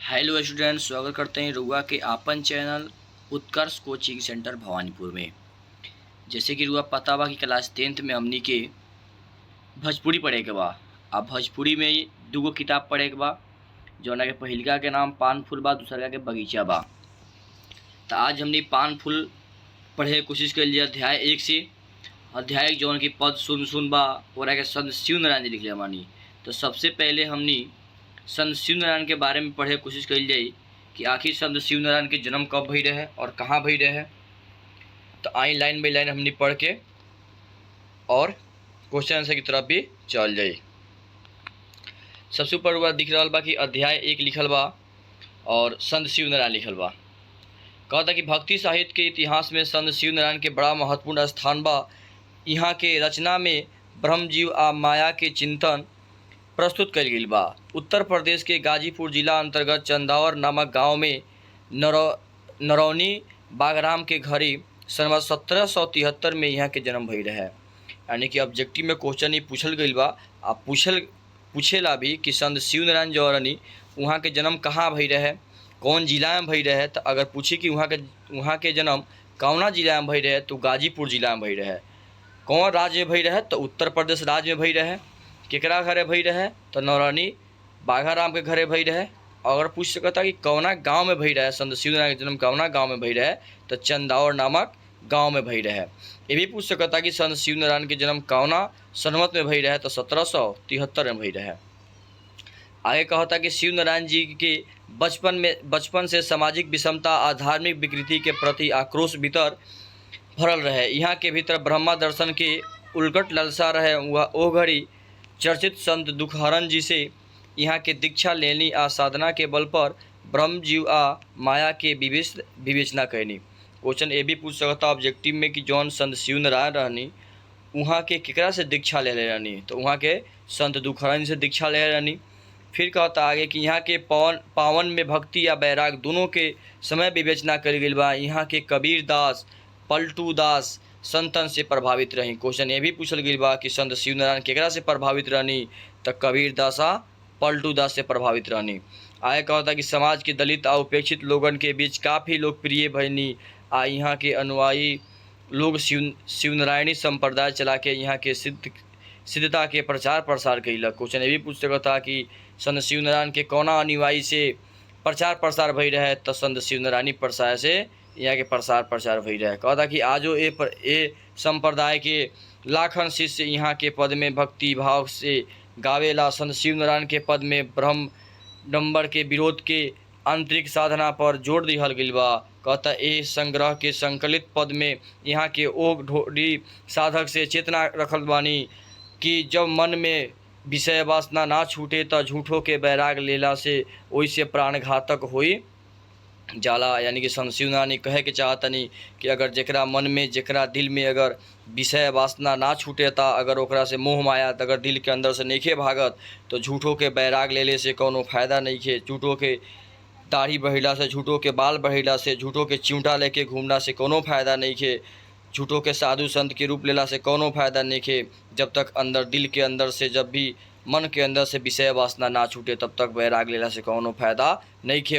Hello students, स्वागत करते हैं रुआ के आपन चैनल उत्कर्ष कोचिंग सेंटर भवानीपुर में। जैसे कि रुआ पता बा कि क्लास 10th में हमनी के भोजपुरी पढ़े के बा। अब भोजपुरी में दूगो किताब पढ़े के बा, जौना के पहिलका के नाम पान फूल बा, दूसरका के बगीचा बा। तो आज हमनी पान फूल पढ़े के कोशिश कर लिया अध्याय 1 से। अध्याय 1 जौन की पद सुन बा ओरा के संत शिव नारायण जी लिखले बानी। तो सबसे पहले हमनी संत शिव नारायण के बारे में पढ़े कोशिश करी जाए कि आखिर संत शिव नारायण के जन्म कब भई रहे और कहाँ भई रहे। तो आई लाइन बाई लाइन हमने पढ़ के और क्वेश्चन आंसर की तरफ भी चल जाए। सबसे ऊपर हुआ दिख रहा बा कि अध्याय 1 लिखल बा और संत शिव नारायण लिखल बा। कहता कि भक्ति साहित्य के इतिहास में संत शिव नारायण के बड़ा महत्वपूर्ण स्थान बा। यहाँ के रचना में ब्रह्म जीव आ माया के चिंतन प्रस्तुत कल गई बा। उत्तर प्रदेश के गाजीपुर जिला अंतर्गत चंदावर नामक गांव में नरौनी बागराम के घरी सन 1773 में यहाँ के जन्म भई रहे। यानी कि ऑब्जेक्टिव में क्वेश्चन ही पूछल गई बा। आप पूछेला भी कि संत शिव नारायण जौरनी वहाँ के जन्म कहाँ भई रहे, कौन जिला में भई रहे। तो अगर पूछी कि वहाँ के जन्म कौना जिला में भई रहे तो गाजीपुर जिला में भई रहे। कौन राज्य में भई रहे तो उत्तर प्रदेश राज्य में भई रहे। केकरा घरे भई रहे तो नौरानी बाघाराम के घरे भई रहे। अगर पूछ सकता कि कौना गांव में भई रहे, संत शिव नारायण के जन्म कौना गांव में भई रहे तो चंदावर नामक गांव में भई रहे। ये भी पूछ सकता कि संत शिव नारायण के जन्म कौना सनमत में भई रहे तो 1773 में भई रहे। आगे कहता कि शिव नारायण जी के बचपन से सामाजिक विषमता और धार्मिक विकृति के प्रति आक्रोश भीतर भरल रहे। यहाँ के भीतर ब्रह्मा दर्शन के उलगट लालसा रहे। वह ओ घड़ी चर्चित संत दुखहरण जी से यहाँ के दीक्षा लेनी आ साधना के बल पर ब्रह्म जीव आ माया के विवेचना कैनी। क्वेश्चन ये भी पूछ सकता ऑब्जेक्टिव में कि जौन संत शिव नारायण रहनी वहाँ के केकरा से दीक्षा ले रहनी तो वहाँ के संत दुखहरण से दीक्षा ले रहनी। फिर कहता आगे कि यहाँ के पावन में भक्ति या बैराग दोनों के समय विवेचना करी गई बा। यहाँ के कबीर दास पलटू दास संतन से प्रभावित रही। क्वेश्चन ये भी पूछल गई बा कि संत शिव नारायण केकरा से प्रभावित रहनी तो कबीर दास आ पलटू दास से प्रभावित रहनी। आगे कहता कि समाज के दलित आ उपेक्षित लोगन के बीच काफ़ी लोकप्रिय भइनी आ यहाँ के अनुयायी लोग शिव नारायणी संप्रदाय चला के यहाँ के सिद्धता के प्रचार प्रसार कैलक। क्वेश्चन ये भी पूछ सकता कि संत शिव नारायण के कौना अनुयायी से प्रचार प्रसार भई रहे तो संत शिव नारायणी प्रसार से यहाँ के प्रसार प्रचार भई रहे। कहता कि आजो ए संप्रदाय के लाखन शिष्य यहाँ के पद में भक्ति भाव से गावेला। संत शिव नारायण के पद में ब्रह्म डंबर के विरोध के आंतरिक साधना पर जोर दिहल गई बा। कहता ए संग्रह के संकलित पद में यहाँ के ओ ढोरी साधक से चेतना रखल बानी कि जब मन में विषय वासना ना छूटे तो झूठों के बैराग लेला से ओइसे प्राणघातक होई जाला। यानी कि संत शिव नारायण कहे के चाहतनी कि अगर जेकरा मन में जेकरा दिल में अगर विषय वासना ना छूटे ता अगर ओकरा से मोह माया अगर दिल के अंदर से नइखे भागत तो झूठों के बैराग लेले से कोनो फायदा नइखे। झूठों के दाढ़ी बढ़ैला से, झूठों के बाल बढ़ैला से, झूठों के चिमटा लेके घूमना से कोनो फायदा नइखे। झूठों के साधु संत के रूप लेला से कोनो फायदा नइखे। जब तक अंदर दिल के अंदर से, जब भी मन के अंदर से विषय वासना ना छूटे तब तक बैराग लेला से कोनो फायदा नइखे।